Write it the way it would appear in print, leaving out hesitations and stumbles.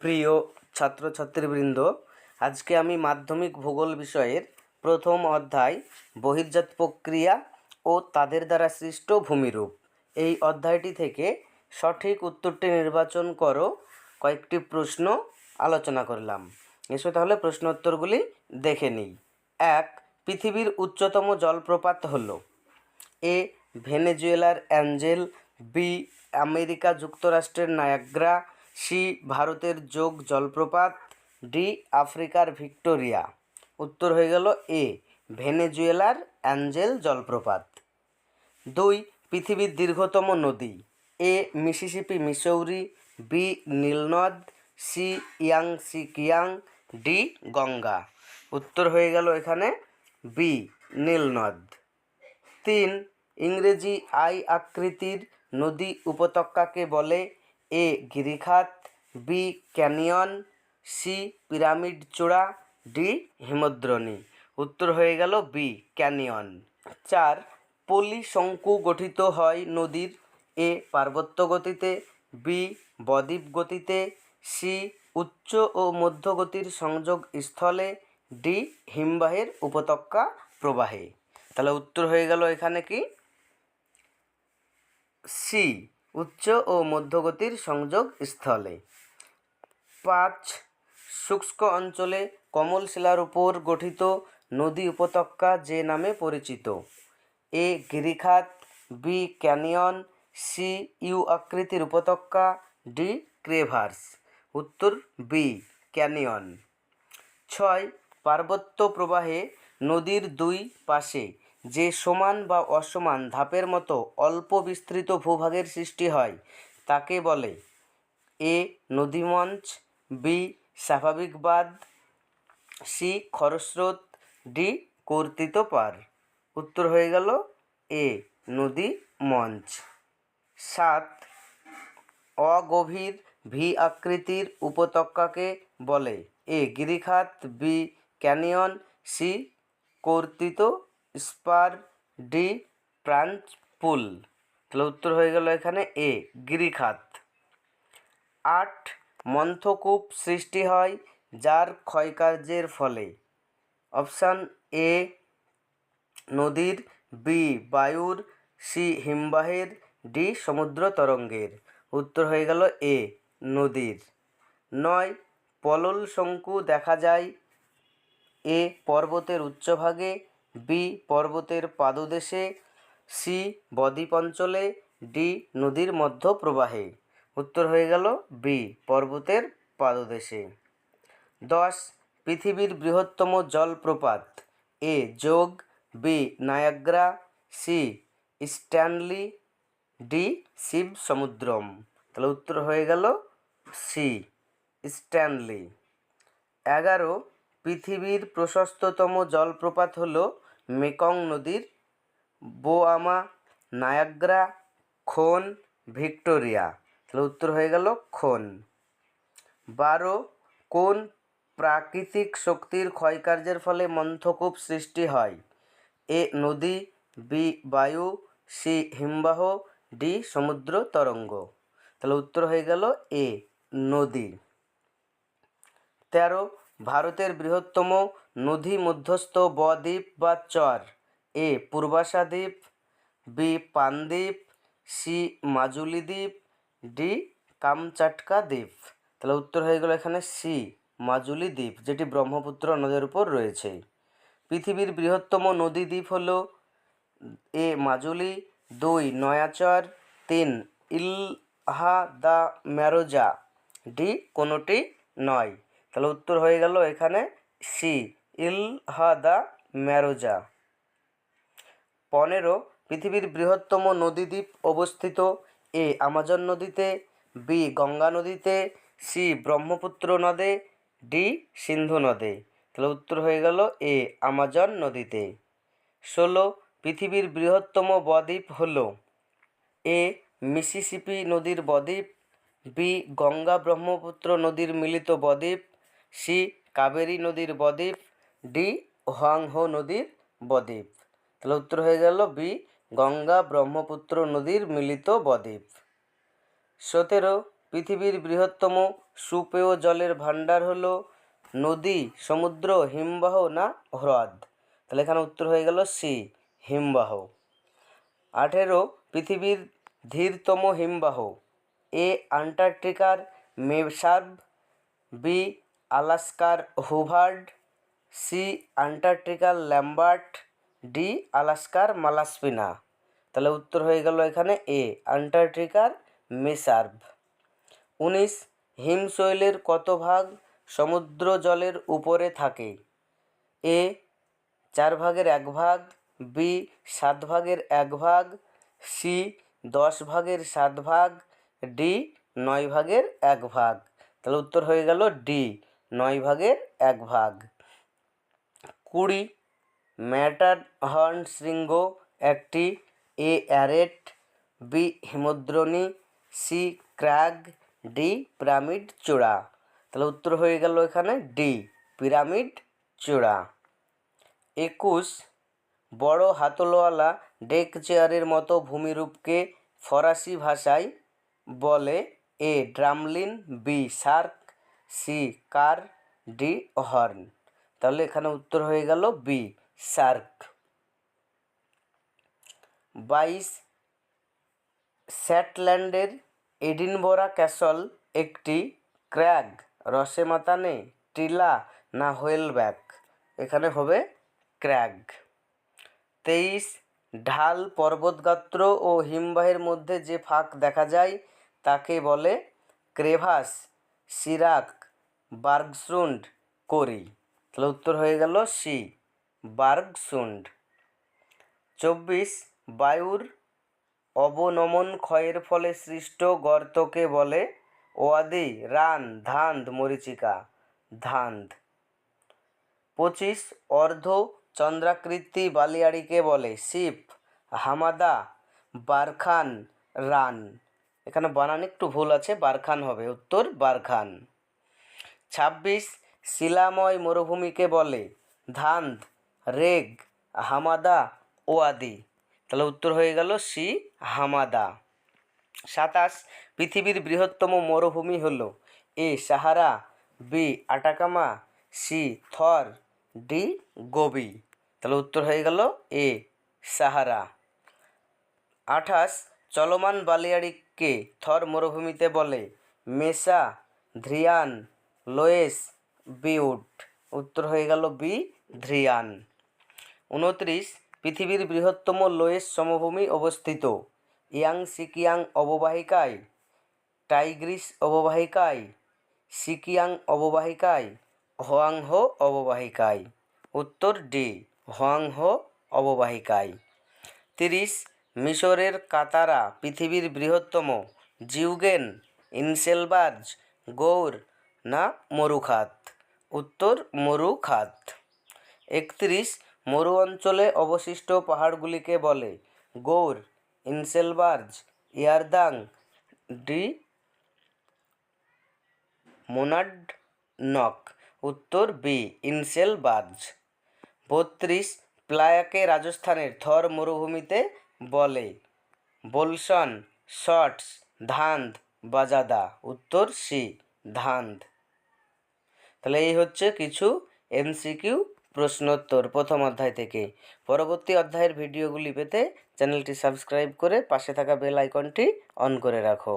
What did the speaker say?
প্রিয় ছাত্রছাত্রীবৃন্দ, আজকে আমি মাধ্যমিক ভূগোল বিষয়ের প্রথম অধ্যায় বহির্জাত প্রক্রিয়া ও তাদের দ্বারা সৃষ্ট ভূমিরূপ এই অধ্যায়টি থেকে সঠিক উত্তরটি নির্বাচন করো কয়েকটি প্রশ্ন আলোচনা করলাম। এসো তাহলে প্রশ্ন উত্তরগুলি দেখে নিই। 1. পৃথিবীর উচ্চতম জলপ্রপাত হলো এ ভেনেজুয়েলার অ্যাঞ্জেল, বি আমেরিকা যুক্তরাষ্ট্রের নায়াগ্রা, সি ভারতের যোগ জলপ্রপাত, ডি আফ্রিকার ভিক্টোরিয়া। উত্তর হয়ে গেল এ ভেনেজুয়েলার অ্যাঞ্জেল জলপ্রপাত। 2. পৃথিবীর দীর্ঘতম নদী এ মিসিসিপি মিসৌরি, বি নীলনদ, C Yangtze Kiang, D Ganga. উত্তর হয়ে গেল এখানে বি নীলনদ। 3. ইংরেজি আই আকৃতির নদী উপত্যকাকে বলে এ গিরিখাত, বি ক্যানিয়ন, সি পিরামিড চূড়া, ডি হিমদ্রোণী। উত্তর হয়ে গেল বি ক্যানিয়ন। 4. পলি শঙ্কু গঠিত হয় নদীর এ পার্বত্য গতিতে, বি বদ্বীপ গতিতে, সি উচ্চ ও মধ্য গতির সংযোগ স্থলে, ডি হিমবাহের উপত্যকা প্রবাহে। তাহলে উত্তর হয়ে গেল এখানে কি সি উচ্চ ও মধ্যগতির সংযোগ স্থলে। 5. শুষ্ক অঞ্চলে কোমল শিলার উপর গঠিত নদী উপত্যকা যে নামে পরিচিত এ গিরিখাত, বি ক্যানিয়ন, সি ইউ আকৃতির উপত্যকা, ডি ক্রেভার্স। উত্তর বি ক্যানিয়ন। 6. পার্বত্য প্রবাহে নদীর দুই পাশে যে সমান বা অসমান ধাপের মতো অল্প বিস্তৃত ভূভাগের সৃষ্টি হয় তাকে বলে এ নদীমঞ্চ, বি স্বাভাবিক বাঁধ, সি খরস্রোত, ডি কর্তিত পার। উত্তর হয়ে গেল এ নদী মঞ্চ। 7. অগভীর ভি আকৃতির উপত্যকাকে বলে এ গিরিখাত, বি ক্যানিয়ন, সি কর্তিত স্পার, ডি প্রাঞ্চ পুল। তাহলে উত্তর হয়ে গেল এখানে এ গিরিখাত। 8. মন্থকূপ সৃষ্টি হয় যার ক্ষয়কার্যের ফলে অপশান এ নদীর, বি বায়ুর, সি হিমবাহের, ডি সমুদ্র তরঙ্গের। উত্তর হয়ে গেল এ নদীর। 9. পলল শঙ্কু দেখা যায় এ পর্বতের উচ্চভাগে, বি পর্বতের পাদদেশে, সি বদ্বীপ অঞ্চলে, ডি নদীর মধ্য প্রবাহে। উত্তর হয়ে গেল বি পর্বতের পাদদেশে। 10. পৃথিবীর বৃহত্তম জলপ্রপাত A Jog, B Niagara, C Stanley, D Shivasamudram. তাহলে উত্তর হয়ে গেল সি স্ট্যানলি। 11. পৃথিবীর প্রশস্ততম জলপ্রপাত হল মেকং নদীর বোয়ামা, নায়াগ্রা, খোন, ভিক্টোরিয়া। তাহলে উত্তর হয়ে গেল খোন। 12. কোন প্রাকৃতিক শক্তির ক্ষয়কার্যের ফলে মন্থকূপ সৃষ্টি হয় এ নদী, বি বায়ু, সি হিমবাহ, ডি সমুদ্র তরঙ্গ। তাহলে উত্তর হয়ে গেল এ নদী। 13. ভারতের বৃহত্তম নদী মধ্যস্থ বদ্বীপ বা চর এ পূর্বাশা দ্বীপ, বি পানদ্বীপ, সি মাজুলি দ্বীপ, ডি কামচাটকা দ্বীপ। তাহলে উত্তর হয়ে গেল এখানে সি মাজুলি দ্বীপ, যেটি ব্রহ্মপুত্র নদের উপর রয়েছে। পৃথিবীর বৃহত্তম নদী দ্বীপ হল এ মাজুলি, 2 নয়াচর, 3 ইলহা দা ম্যারোজা, ডি কোনোটি নয়। তাহলে উত্তর হয়ে গেল এখানে সি ইলহা দা ম্যারোজা। 15. পৃথিবীর বৃহত্তম নদীদ্বীপ অবস্থিত এ আমাজন নদীতে, বি গঙ্গা নদীতে, সি ব্রহ্মপুত্র নদে, ডি সিন্ধু নদে। তাহলে উত্তর হয়ে গেল এ আমাজন নদীতে। 16. পৃথিবীর বৃহত্তম বদ্বীপ হল এ মিসিসিপি নদীর বদ্বীপ, বি গঙ্গা ব্রহ্মপুত্র নদীর মিলিত বদ্বীপ, সি কাবেরী নদীর বদ্বীপ, ডি হোয়াংহো নদীর বদ্বীপ। তাহলে উত্তর হয়ে গেল বি গঙ্গা ব্রহ্মপুত্র নদীর মিলিত বদ্বীপ। 17. পৃথিবীর বৃহত্তম সুপেয় জলের ভাণ্ডার হলো নদী, সমুদ্র, হিমবাহ না হ্রদ? তাহলে এখানে উত্তর হয়ে গেল সি, হিমবাহ। 18 পৃথিবীর ধীরতম হিমবাহ? এ আন্টার্কটিকার মেসার্ভ, বি আলাস্কার হুভার্ড, সি আন্টার্কটিকার ল্যাম্বার্ট, ডি আলাস্কার মালাস্পিনা। তাহলে উত্তর হয়ে গেল এখানে এ আন্টার্কটিকার মেসার্ভ। 19 হিমশৈলের কত ভাগ সমুদ্র জলের উপরে থাকে? এ 4 ভাগের 1 ভাগ, বি 7 ভাগের 1 ভাগ, সি 10 ভাগের 7 ভাগ, ডি 9 ভাগের 1 ভাগ। তাহলে উত্তর হয়ে গেল ডি 9 ভাগের 1 ভাগ। 20 ম্যাটারহর্ন শৃঙ্গ একটি? এ অ্যারেট, বি হিমদ্রোণী, সি ক্র্যাগ, ডি পিরামিড চূড়া। তাহলে উত্তর হয়ে গেল এখানে ডি পিরামিড চূড়া। 21 বড় হাতলওয়ালা ডেক চেয়ারের মতো ভূমিরূপকে ফরাসি ভাষায় বলে? এ ড্রামলিন, বি শার্ক, সি কার, ডি হর্ন। তাহলে এখানে উত্তর হয়ে গেল বি শার্ক। 22 স্কটল্যান্ডের এডিনবরা ক্যাসল একটি ক্র্যাগ, রসেমাতানে, টিলা না হোয়েলব্যাক? এখানে হবে ক্র্যাগ। 23 ঢাল পর্বতগাত্র ও হিমবাহের মধ্যে যে ফাঁক দেখা যায় তাকে বলে? ক্রেভাস, সিরাক, বার্গসুন্ড, কোরি। তাহলে উত্তর হয়ে গেল সি বার্গসুন্ড। 24 বায়ুর অবনমন ক্ষয়ের ফলে সৃষ্ট গর্তকে বলে? ওয়াদি, রান, ধান্ধ, মরীচিকা? ধান্ধ। 25 অর্ধ চন্দ্রাকৃতি বালিয়াড়িকে বলে? শিপ, হামাদা, বারখান, রান? এখানে বানান একটু ভুল আছে, বারখান হবে, উত্তর বারখান। 26 শিলাময় মরুভূমিকে বলে? ধান্ধ, রেগ, হামাদা, ওয়াদি? তাহলে উত্তর হয়ে গেল সি হামাদা। 27 পৃথিবীর বৃহত্তম মরুভূমি হলো? এ সাহারা, বি আটাকামা, সি থর, ডি গোবি? তাহলে উত্তর হয়ে গেল এ সাহারা। 28 চলমান বালিয়াড়িকে থর মরুভূমিতে বলে? মেসা, ধ্রিয়ান, লোয়েস, বিউট? উত্তর হয়ে গেল বি ধ্রিয়ান। 29 পৃথিবীর বৃহত্তম লোয়েস সমভূমি অবস্থিত? ইয়াংসিকিয়াং অববাহিকায়, টাইগ্রিস অববাহিকায়, সিকিয়াং অববাহিকায়, হোয়াংহো অববাহিকায়? উত্তর ডি হোয়াংহো অববাহিকায়। 30 মিশরের কাতারা পৃথিবীর বৃহত্তম? জিউগেন, ইনসেলবার্জ, গৌর না মরুখাত? উত্তর মরুখাত। 31 মরু অঞ্চলে অবশিষ্ট পাহাড়গুলিকে বলে? গৌর, ইনসেলবার্জ, ইয়ারদাং, ডি মোনাডনক? উত্তর বি ইনসেলবার্জ। 32 প্লায়াকে রাজস্থানের থর মরুভূমিতে বলে? Bolson, shotts, dhand, bajada? উত্তর সি ধান্ধ। তাহলে এই হচ্ছে কিছু এমসিকিউ প্রশ্নোত্তর প্রথম অধ্যায় থেকে। পরবর্তী অধ্যায়ের ভিডিওগুলি পেতে চ্যানেলটি সাবস্ক্রাইব করে পাশে থাকা বেল আইকনটি অন করে রাখো।